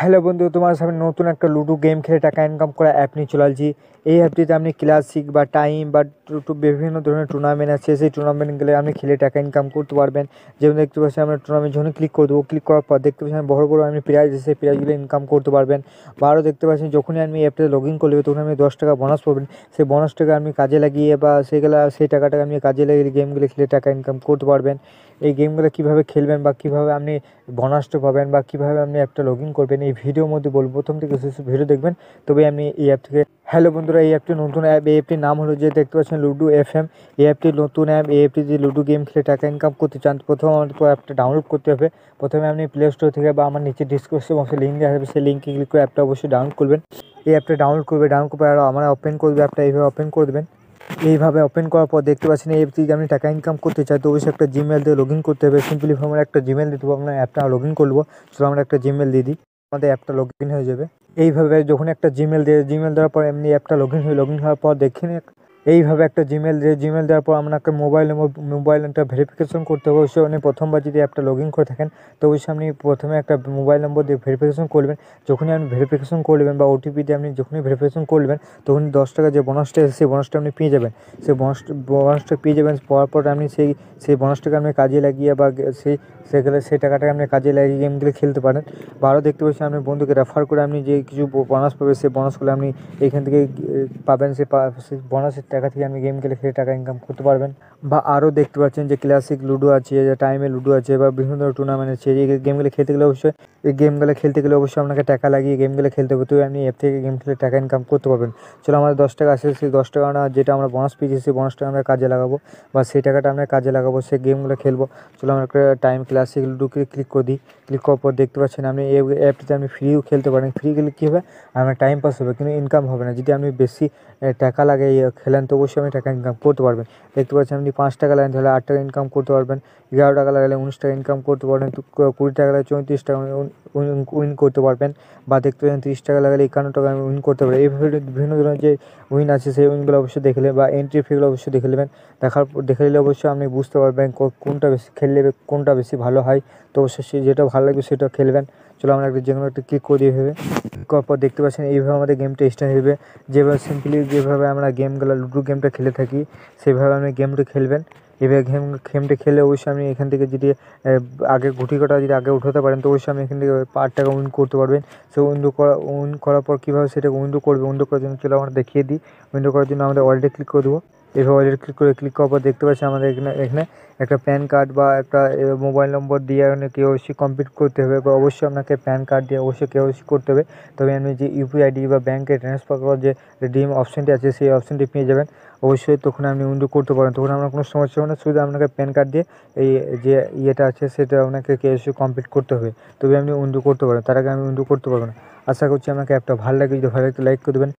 Hello বন্ধু, তোমার সামনে নতুন একটা লুডো গেম খেলে টাকা ইনকাম করা অ্যাপ নিয়ে চলে আসছি। এই অ্যাপটিতে আপনি ক্লাসিক বা টাইম বা বিভিন্ন ধরনের টুর্নামেন্ট আছে, সেই টুর্নামেন্টগুলো আপনি খেলে টাকা ইনকাম করতে পারবেন। যেমন দেখতে পাচ্ছি আমরা টুর্নামেন্ট যখন ক্লিক করে দেবো, ক্লিক করার পর দেখতে পাচ্ছি বড় বড় আপনি প্রাইজ আছে, সেই প্রাইজগুলো ইনকাম করতে পারবেন। বা আরও দেখতে পাচ্ছেন যখনই আপনি অ্যাপটাতে লগ ইন করবে তখন আপনি 10 টাকা বোনাস পাবেন। সেই বোনাসটাকে আপনি কাজে লাগিয়ে বা সেই টাকাটাকে আপনি কাজে লাগিয়ে গেমগুলো খেলে টাকা ইনকাম করতে পারবেন। এই গেমগুলো কীভাবে খেলবেন বা কীভাবে আপনি বোনাসটা পাবেন বা কীভাবে আপনি অ্যাপটা লগ ইন করবেন এই ভিডিওর মধ্যে বলবো। প্রথম থেকে শেষ ভিডিও দেখবেন, তবে আপনি এই অ্যাপ থেকে। হ্যালো বন্ধুরা, এই অ্যাপটি নতুন অ্যাপ। এই অ্যাপটির নাম হলো যে দেখতে পাচ্ছেন লুডো এফএম। এই অ্যাপটি নতুন অ্যাপ। এই অ্যাপটি যে লুডো গেম খেলে টাকা ইনকাম করতে চান, প্রথমে আমাদের অ্যাপটা ডাউনলোড করতে হবে। প্রথমে আপনি প্লে স্টোর থেকে বা আমার নিচে ডিসক্রিপশন বক্সে লিঙ্ক দেওয়া হবে, সেই লিঙ্কে ক্লিক করে অ্যাপটা অবশ্যই ডাউনলোড করবেন। এই অ্যাপটা ডাউনলোড করে আর আমরা ওপেন করবে অ্যাপটা, এইভাবে ওপেন করে দেবেন। এইভাবে ওপেন করার পর দেখতে পাচ্ছেন এই অ্যাপটি আপনি টাকা ইনকাম করতে চাই তো অবশ্যই একটা জিমেল দিয়ে লগ ইন করতে হবে। সিম্পলি আমরা একটা জিমেল দিয়ে দেবো, আপনার অ্যাপটা লগ ইন করবো। চলো আমরা একটা জিমেল দিয়ে দিই, আমাদের অ্যাপটা লগ ইন হয়ে যাবে। এইভাবে যখন একটা জিমেল দেওয়ার পর এমনি অ্যাপটা লগ ইন হওয়ার পর দেখেন এইভাবে একটা জিমেল দেওয়ার পর আপনাকে মোবাইলটা ভেরিফিকেশন করতে হবে। অবশ্যই আপনি প্রথমবার যদি অ্যাপটা লগ ইন করে থাকেন তো অবশ্যই আপনি প্রথমে একটা মোবাইল নম্বর দিয়ে ভেরিফিকেশন করবেন। যখনই আপনি ভেরিফিকেশন করবেন বা ওটিপি দিয়ে আপনি যখনই ভেরিফিকেশন করবেন তখনই 10 টাকা যে বোনাসটা এসে সেই বোনাসটা আপনি পেয়ে যাবেন। সেই বোনাসটা পেয়ে যাবেন। পাওয়ার পর আপনি সেই বোনাসটাকে আপনি কাজে লাগিয়ে বা সেই টাকাটাকে আপনি কাজে লাগিয়ে গেমগুলো খেলতে পারেন। বা আরও দেখতে পাচ্ছেন আপনি বন্ধুকে রেফার করে আপনি যে কিছু বোনাস পাবে, সেই বোনাসগুলো আপনি এইখান থেকে পাবেন। সেই বোনাসের টাকা থেকে আপনি গেম খেলে টাকা ইনকাম করতে পারবেন। বা আরও দেখতে পাচ্ছেন যে ক্লাসিক লুডো আছে, টাইমে লুডো আছে বা বিভিন্ন ধরনের টুর্নামেন্ট আছে। এই গেমগুলো খেলতে গেলে অবশ্যই আপনাকে টাকা লাগিয়ে গেমগুলো খেলতে হবে। তো আপনি অ্যাপ থেকে গেম খেলে টাকা ইনকাম করতে পারবেন। চলো আমাদের 10 টাকা আছে, সেই 10 টাকা যেটা আমরা বোনাস পেয়েছি সেই বোনাসটা আমরা কাজে লাগাবো বা সেই টাকাটা আমরা কাজে লাগাবো, সেই গেমগুলো খেলবো। চলো আমরা একটা টাইম ক্লাসিক লুডোকে ক্লিক করে দিই। ক্লিক করার পর দেখতে পাচ্ছেন আপনি এই অ্যাপটিতে আপনি ফ্রিও খেলতে পারেন। ফ্রি গেলে কী হবে, আপনার টাইম পাস হবে কিন্তু ইনকাম হবে না। যদি আপনি বেশি টাকা লাগিয়ে খেলেন তো অবশ্যই আপনি টাকা ইনকাম করতে পারবেন। দেখতে পাচ্ছেন আপনি 5 টাকা লাগান তাহলে 8 টাকা ইনকাম করতে পারবেন। 11 টাকা লাগালে 19 টাকা ইনকাম করতে পারবেন। 20 টাকা লাগালে 34 টাকা উইন করতে পারবেন। বা দেখতে পাচ্ছেন 30 টাকা লাগালে 51 টাকা উইন করতে পারবেন। এইভাবে বিভিন্ন ধরনের যে উইন আছে সেই উইনগুলো অবশ্যই দেখে নেবেন বা এন্ট্রি ফিগুলো অবশ্যই দেখে নেবেন। দেখে নিলে অবশ্যই আপনি বুঝতে পারবেন কোনটা বেশি খেললে কোনটা বেশি ভালো হয়। তো অবশ্যই যেটা ভালো লাগবে সেটা খেলবেন। চলো আমরা যে কোনো একটা ক্লিক করে দিয়ে ভেবে করার পর দেখতে পাচ্ছেন এইভাবে আমাদের গেমটা স্টার্ট হবে। যেভাবে আমরা লুডো গেমটা খেলে থাকি সেভাবে আপনি গেমটা খেলবেন। এভাবে গেমটা খেলে অবশ্যই আপনি এখান থেকে যদি আগে গুটি কটা যদি আগে উঠাতে পারেন তো অবশ্যই আপনি এখান থেকে 8 টাকা উইন করতে পারবেন। সো উইন করার পর কীভাবে সেটাকে উইন্ডো করার জন্য চলো আমরা দেখিয়ে দিই। উইন্ডো করার জন্য আমাদের ওয়ালেটে ক্লিক করে দেবো। এভাবে ওয়ালেটে ক্লিক করার পর দেখতে পাচ্ছি আমাদের এখানে একটা প্যান কার্ড বা একটা মোবাইল নম্বর দিয়ে কেওয়াইসি কমপ্লিট করতে হবে। বা অবশ্যই আপনাকে প্যান কার্ড দিয়ে অবশ্যই কেওয়াইসি করতে হবে। তবে আপনি যে ইউপিআই আইডি বা ব্যাঙ্কে ট্রান্সফার করার যে রিডিম অপশানটি আছে সেই অপশানটি পেয়ে যাবেন। অবশ্যই তখন আপনি উইন্ডো করতে পারেন, তখন আপনার কোনো সমস্যা হবে না। শুধু আপনাকে প্যান কার্ড দিয়ে এই যে ইয়েটা আছে সেটা আপনাকে কেওয়াইসি কমপ্লিট করতে হবে, তবে আপনি উইন্ডো করতে পারেন। তার আগে আমি উইন্ডো করতে পারবো না। আশা করছি আপনাকে অ্যাপটা ভালো লাগে। যদি ভালো লাগে লাইক করে দেবেন।